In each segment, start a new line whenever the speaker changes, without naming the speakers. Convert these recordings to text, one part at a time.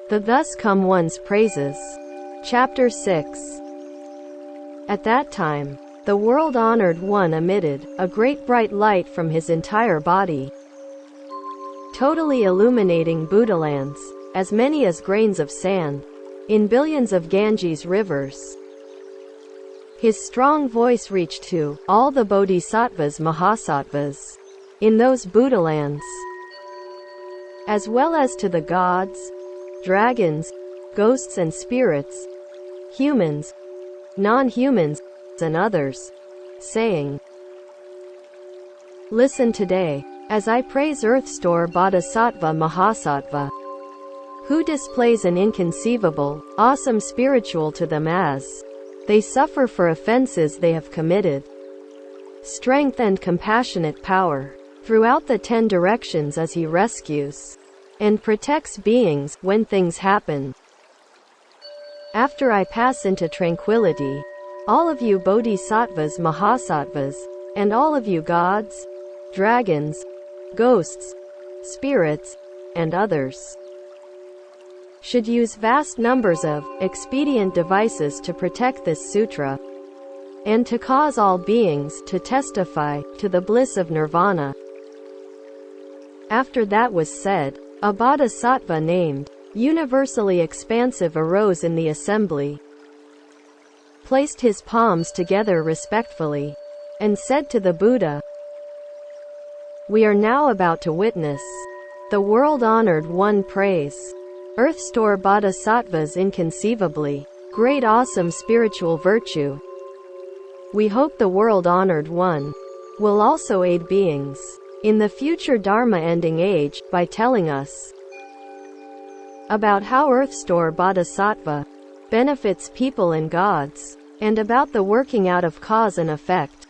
The thus come one's praises. Chapter 6. At that time, the world-honored one emitted a great bright light from his entire body, totally illuminating Buddhalands, as many as grains of sand, in billions of Ganges rivers. His strong voice reached to all the Bodhisattvas Mahasattvas in those Buddhalands, as well as to the gods, dragons, ghosts and spirits, humans, non-humans, and others, saying, "Listen today, as I praise Earth Store Bodhisattva Mahasattva, who displays an inconceivable, awesome spiritual to them as they suffer for offenses they have committed, strength and compassionate power throughout the 10 directions as he rescues and protects beings when things happen. After I pass into tranquility, all of you Bodhisattvas Mahasattvas, and all of you gods, dragons, ghosts, spirits, and others, should use vast numbers of expedient devices to protect this sutra, and to cause all beings to testify to the bliss of nirvana." After that was said, a bodhisattva named Universally Expansive arose in the assembly, placed his palms together respectfully, and said to the Buddha, "We are now about to witness the world-honored one praise Earth Store Bodhisattva's inconceivably great awesome spiritual virtue. We hope the world-honored one will also aid beings in the future Dharma ending age by telling us about how Earth Store Bodhisattva benefits people and gods, and about the working out of cause and effect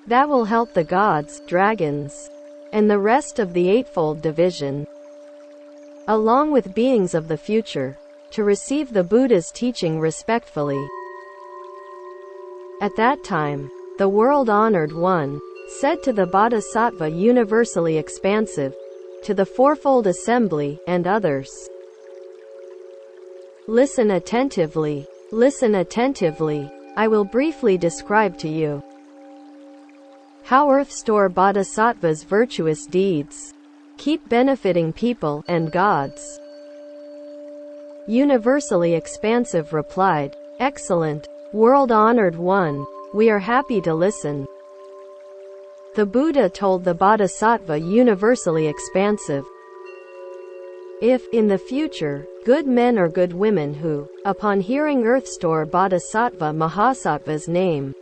that will help the gods, dragons, and the rest of the Eightfold Division, along with beings of the future, to receive the Buddha's teaching respectfully." At that time, the world-honored one said to the Bodhisattva Universally Expansive, to the Fourfold Assembly, and others, "Listen attentively. Listen attentively. I will briefly describe to you how Earth Store Bodhisattva's virtuous deeds keep benefiting people and gods." Universally Expansive replied, "Excellent, world-honored one. We are happy to listen." The Buddha told the Bodhisattva Universally Expansive, "If, in the future, good men or good women who, upon hearing Earth Store Bodhisattva Mahasattva's name,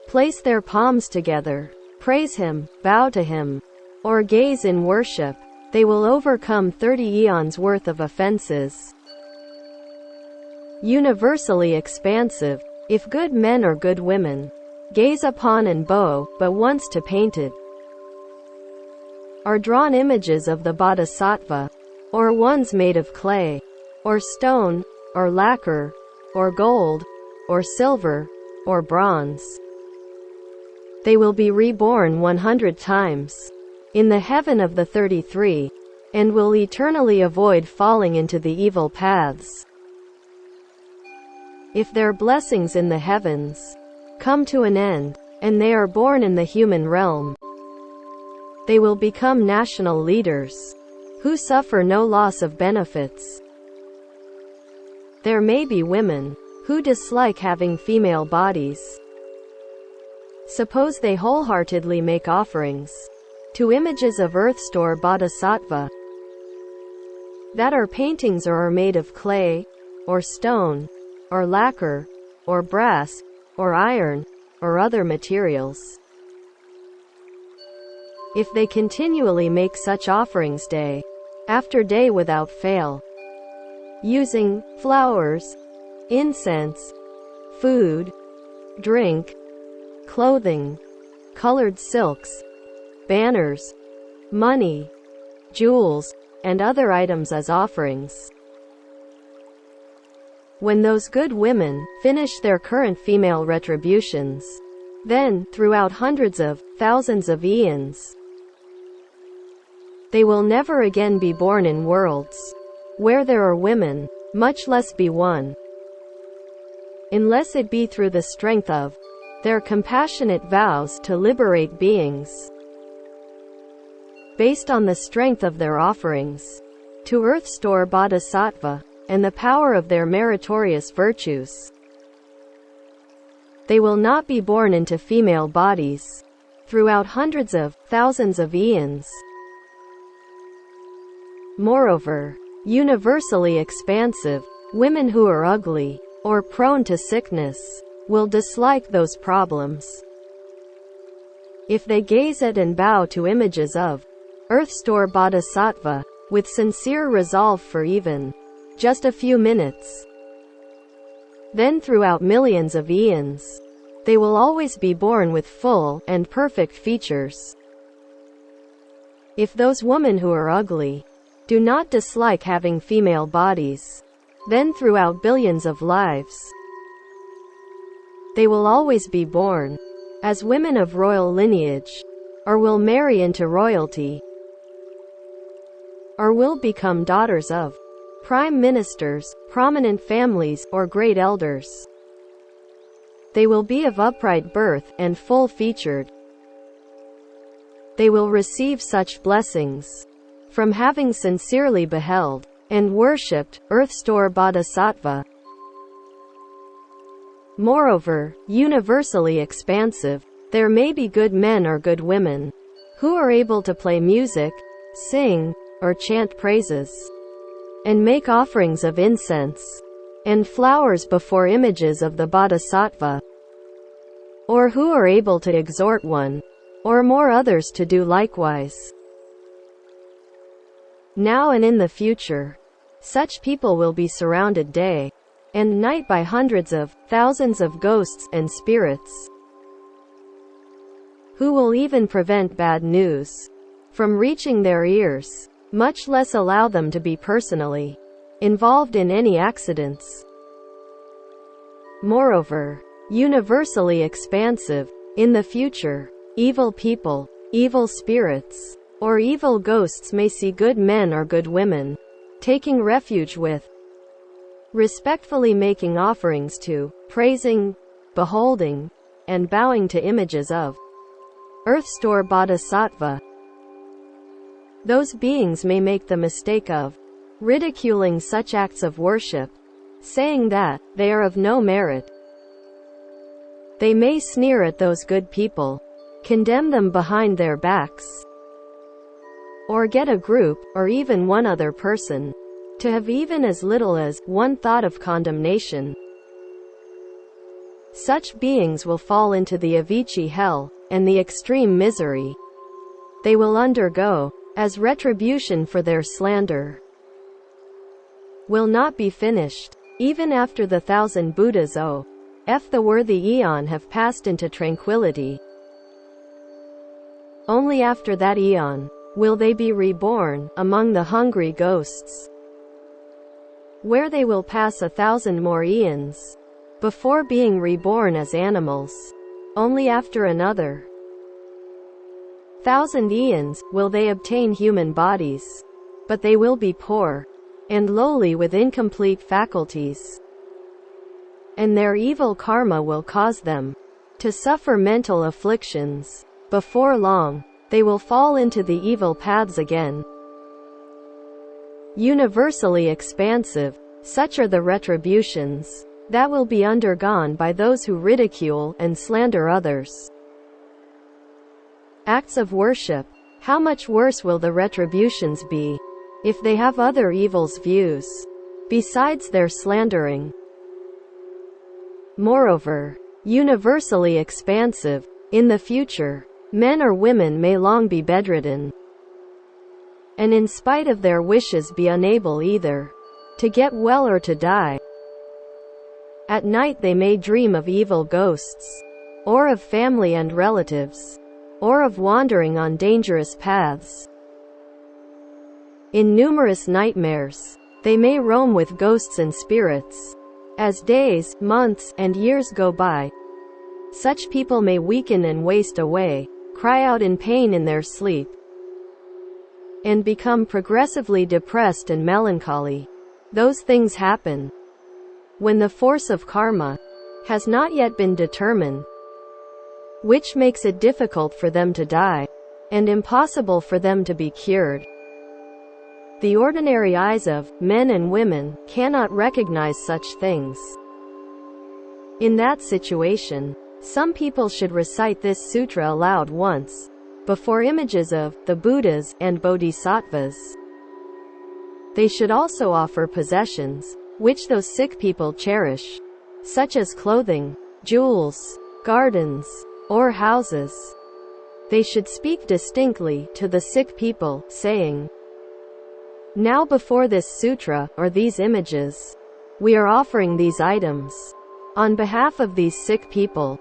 place their palms together, praise him, bow to him, or gaze in worship, they will overcome 30 eons worth of offenses." Universally Expansive, if good men or good women gaze upon and bow but once to painted are drawn images of the Bodhisattva, or ones made of clay, or stone, or lacquer, or gold, or silver, or bronze, they will be reborn 100 times in the heaven of the 33, and will eternally avoid falling into the evil paths. If their blessings in the heavens come to an end, and they are born in the human realm, they will become national leaders who suffer no loss of benefits. There may be women who dislike having female bodies. Suppose they wholeheartedly make offerings to images of Earth Store Bodhisattva that are paintings or are made of clay, or stone, or lacquer, or brass, or iron, or other materials. If they continually make such offerings day after day without fail, using flowers, incense, food, drink, clothing, colored silks, banners, money, jewels, and other items as offerings, when those good women finish their current female retributions, then, throughout hundreds of thousands of eons, They will never again be born in worlds where there are women, much less be one, unless it be through the strength of their compassionate vows to liberate beings, based on the strength of their offerings to Earth Store Bodhisattva, and the power of their meritorious virtues. They will not be born into female bodies throughout hundreds of thousands of eons. Moreover, universally expansive, women who are ugly or prone to sickness will dislike those problems. If they gaze at and bow to images of Earth Store Bodhisattva with sincere resolve for even just a few minutes, then throughout millions of eons, they will always be born with full and perfect features. If those women who are ugly do not dislike having female bodies, then throughout billions of lives, they will always be born as women of royal lineage, or will marry into royalty, or will become daughters of prime ministers, prominent families, or great elders. They will be of upright birth and full-featured. They will receive such blessings from having sincerely beheld and worshipped Earth Store Bodhisattva. Moreover, universally expansive, there may be good men or good women who are able to play music, sing, or chant praises, and make offerings of incense and flowers before images of the Bodhisattva, or who are able to exhort one or more others to do likewise. Now and in the future, such people will be surrounded day and night by hundreds of thousands of ghosts and spirits, who will even prevent bad news from reaching their ears, much less allow them to be personally involved in any accidents. Moreover, universally expansive, in the future, evil people, evil spirits, or evil ghosts may see good men or good women taking refuge with, respectfully making offerings to, praising, beholding, and bowing to images of Earth Store Bodhisattva. Those beings may make the mistake of ridiculing such acts of worship, saying that they are of no merit. They may sneer at those good people, condemn them behind their backs, or get a group, or even one other person, to have even as little as one thought of condemnation. Such beings will fall into the Avicii hell, and the extreme misery they will undergo, as retribution for their slander, will not be finished, even after the 1,000 Buddhas the worthy eon have passed into tranquility. Only after that eon will they be reborn among the hungry ghosts, where they will pass 1,000 more eons before being reborn as animals. Only after another 1,000 eons will they obtain human bodies, but they will be poor and lowly with incomplete faculties, and their evil karma will cause them to suffer mental afflictions. Before long, they will fall into the evil paths again. Universally expansive, such are the retributions that will be undergone by those who ridicule and slander others. Acts of worship. How much worse will the retributions be if they have other evils views besides their slandering? Moreover, universally expansive, in the future, men or women may long be bedridden, and in spite of their wishes be unable either to get well or to die. At night they may dream of evil ghosts, or of family and relatives, or of wandering on dangerous paths. In numerous nightmares, they may roam with ghosts and spirits. As days, months, and years go by, such people may weaken and waste away, cry out in pain in their sleep, and become progressively depressed and melancholy. Those things happen when the force of karma has not yet been determined, which makes it difficult for them to die, and impossible for them to be cured. The ordinary eyes of men and women cannot recognize such things. In that situation, some people should recite this sutra aloud once, before images of the Buddhas and Bodhisattvas. They should also offer possessions, which those sick people cherish, such as clothing, jewels, gardens, or houses. They should speak distinctly to the sick people, saying, "Now before this sutra, or these images, we are offering these items on behalf of these sick people."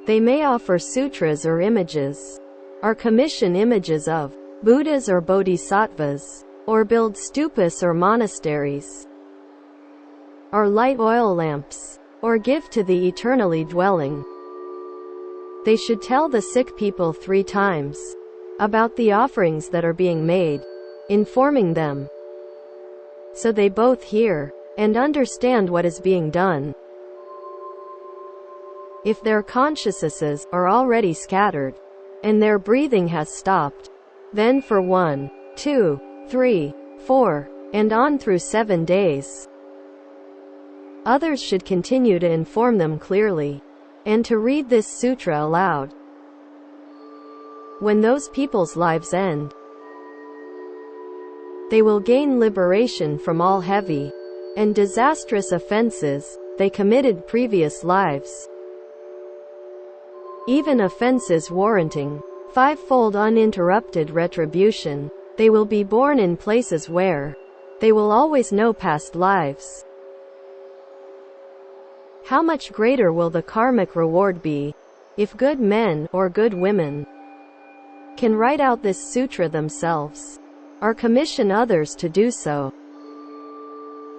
They may offer sutras or images, or commission images of Buddhas or Bodhisattvas, or build stupas or monasteries, or light oil lamps, or give to the eternally dwelling. They should tell the sick people 3 times about the offerings that are being made, informing them, so they both hear and understand what is being done. If their consciousnesses are already scattered, and their breathing has stopped, then for 1, 2, 3, 4, and on through 7 days, others should continue to inform them clearly, and to read this sutra aloud. When those people's lives end, they will gain liberation from all heavy and disastrous offenses they committed previous lives. Even offenses warranting 5-fold uninterrupted retribution. They will be born in places where they will always know past lives. How much greater will the karmic reward be if good men or good women can write out this sutra themselves, or commission others to do so?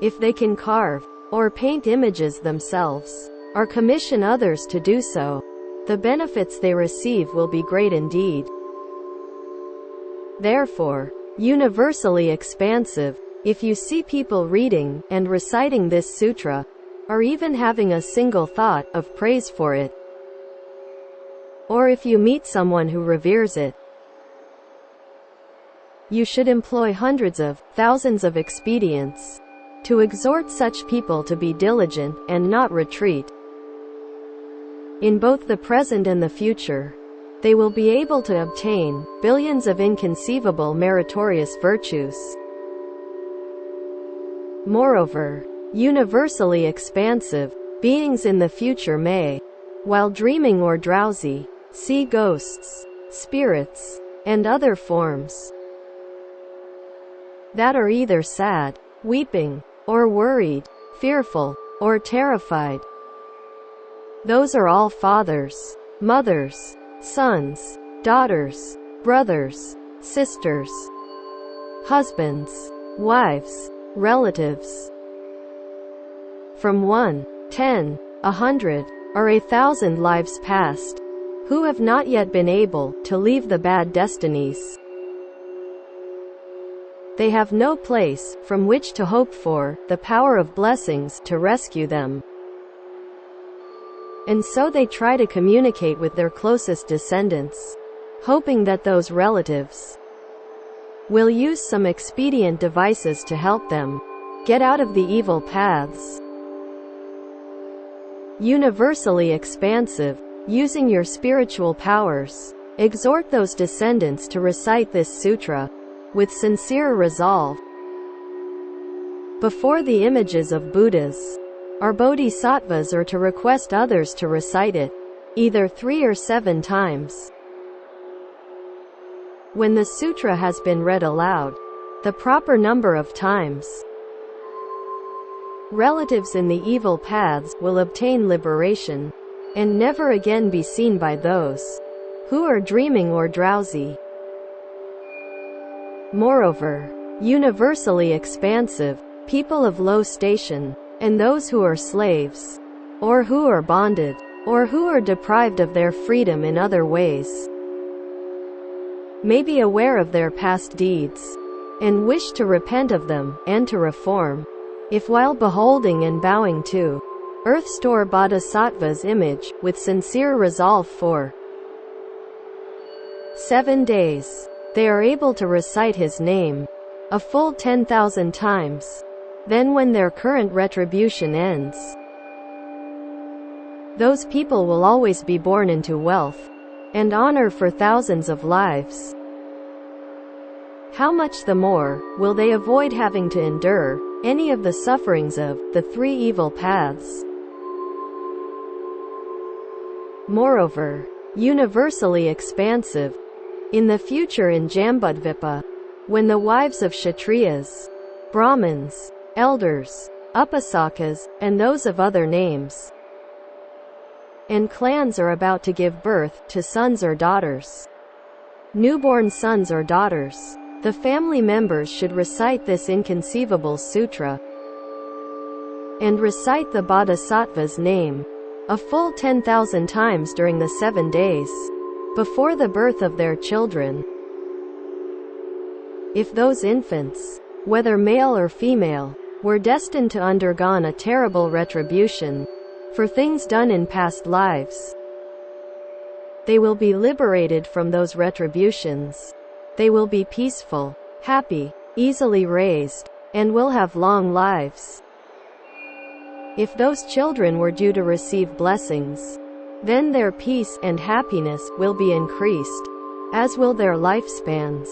If they can carve or paint images themselves, or commission others to do so, the benefits they receive will be great indeed. Therefore, universally expansive, if you see people reading and reciting this sutra, or even having a single thought of praise for it, or if you meet someone who reveres it, you should employ hundreds of thousands of expedients to exhort such people to be diligent and not retreat. In both the present and the future, they will be able to obtain billions of inconceivable meritorious virtues. Moreover, universally expansive beings in the future may, while dreaming or drowsy, see ghosts, spirits, and other forms that are either sad, weeping, or worried, fearful, or terrified. Those are all fathers, mothers, sons, daughters, brothers, sisters, husbands, wives, relatives. From 1, 10, 100, or 1,000 lives past, who have not yet been able to leave the bad destinies. They have no place from which to hope for the power of blessings to rescue them. And so they try to communicate with their closest descendants, hoping that those relatives will use some expedient devices to help them get out of the evil paths. Universally expansive, using your spiritual powers, exhort those descendants to recite this sutra with sincere resolve before the images of Buddhas or Bodhisattvas, or to request others to recite it either 3 or 7 times. When the sutra has been read aloud the proper number of times, relatives in the evil paths will obtain liberation and never again be seen by those who are dreaming or drowsy. Moreover, universally expansive, people of low station, and those who are slaves, or who are bonded, or who are deprived of their freedom in other ways, may be aware of their past deeds, and wish to repent of them, and to reform. If while beholding and bowing to Earth Store Bodhisattva's image, with sincere resolve for 7 days, they are able to recite his name a full 10,000 times, then when their current retribution ends, those people will always be born into wealth and honor for thousands of lives. How much the more will they avoid having to endure any of the sufferings of the 3 evil paths? Moreover, universally expansive, in the future in Jambudvipa, when the wives of Kshatriyas, Brahmins, elders, Upasakas, and those of other names and clans are about to give birth to sons or daughters, newborn sons or daughters, the family members should recite this inconceivable sutra and recite the Bodhisattva's name a full 10,000 times during the 7 days before the birth of their children. If those infants, whether male or female, were destined to undergo a terrible retribution for things done in past lives, they will be liberated from those retributions. They will be peaceful, happy, easily raised, and will have long lives. If those children were due to receive blessings, then their peace and happiness will be increased, as will their lifespans.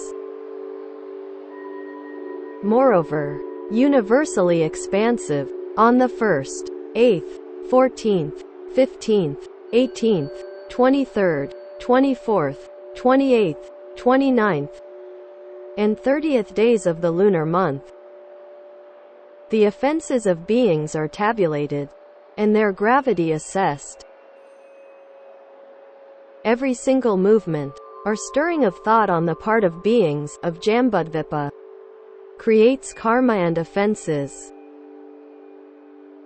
Moreover, universally expansive, on the 1st, 8th, 14th, 15th, 18th, 23rd, 24th, 28th, 29th, and 30th days of the lunar month, the offenses of beings are tabulated, and their gravity assessed. Every single movement, or stirring of thought on the part of beings of Jambudvipa, creates karma and offenses.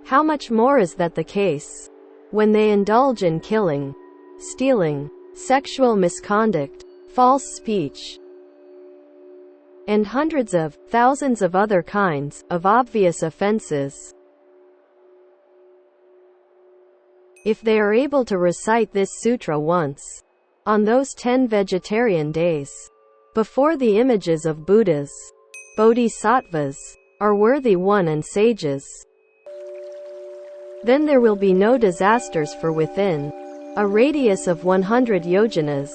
How much more is that the case when they indulge in killing, stealing, sexual misconduct, false speech, and hundreds of thousands of other kinds of obvious offenses? If they are able to recite this sutra once on those 10 vegetarian days before the images of Buddhas, Bodhisattvas, are worthy one and sages, then there will be no disasters for within a radius of 100 yojanas.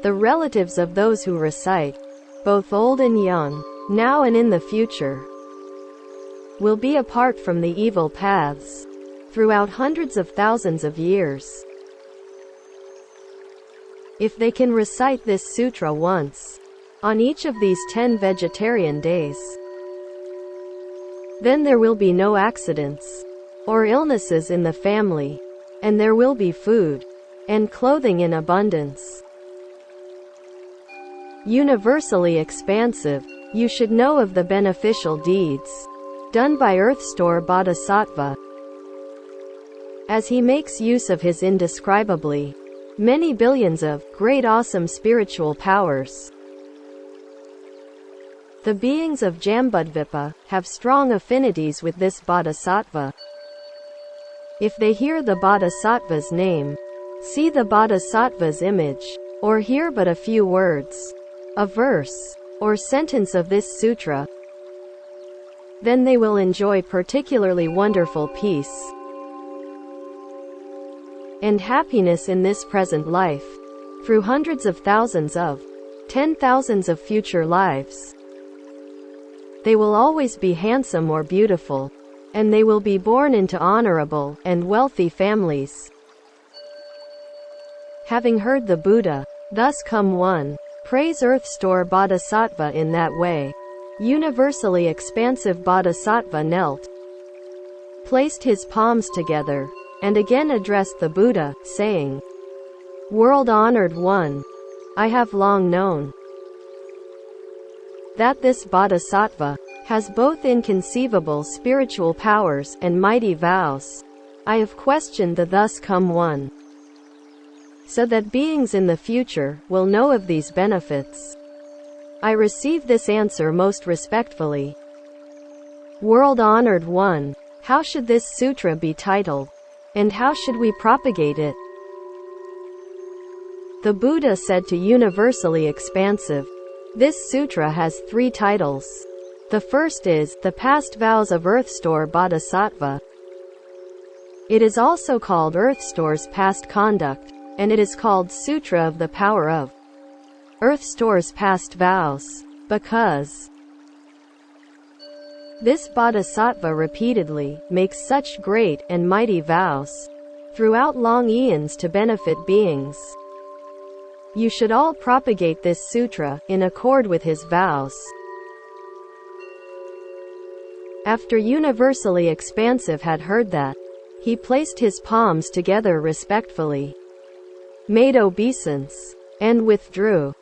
The relatives of those who recite, both old and young, now and in the future, will be apart from the evil paths throughout hundreds of thousands of years. If they can recite this sutra once on each of these 10 vegetarian days, then there will be no accidents or illnesses in the family, and there will be food and clothing in abundance. Universally expansive, you should know of the beneficial deeds done by Earth Store Bodhisattva, as he makes use of his indescribably many billions of great awesome spiritual powers. The beings of Jambudvipa have strong affinities with this Bodhisattva. If they hear the Bodhisattva's name, see the Bodhisattva's image, or hear but a few words, a verse, or sentence of this sutra, then they will enjoy particularly wonderful peace and happiness in this present life, through hundreds of thousands of 10,000s of future lives. They will always be handsome or beautiful, and they will be born into honorable and wealthy families. Having heard the Buddha thus come one, praise Earth Store Bodhisattva in that way. Universally expansive Bodhisattva knelt, placed his palms together, and again addressed the Buddha, saying, "World-honored one, I have long known that this Bodhisattva has both inconceivable spiritual powers and mighty vows. I have questioned the thus come one so that beings in the future will know of these benefits. I receive this answer most respectfully. World-honored one, how should this sutra be titled? And how should we propagate it? The Buddha said to Universally Expansive, this sutra has 3 titles. The first is, The Past Vows of Earthstore Bodhisattva. It is also called Earthstore's Past Conduct, and it is called Sutra of the Power of Earthstore's Past Vows, because this Bodhisattva repeatedly makes such great and mighty vows throughout long eons to benefit beings. You should all propagate this sutra in accord with his vows. After Universally Expansive had heard that, he placed his palms together respectfully, made obeisance, and withdrew.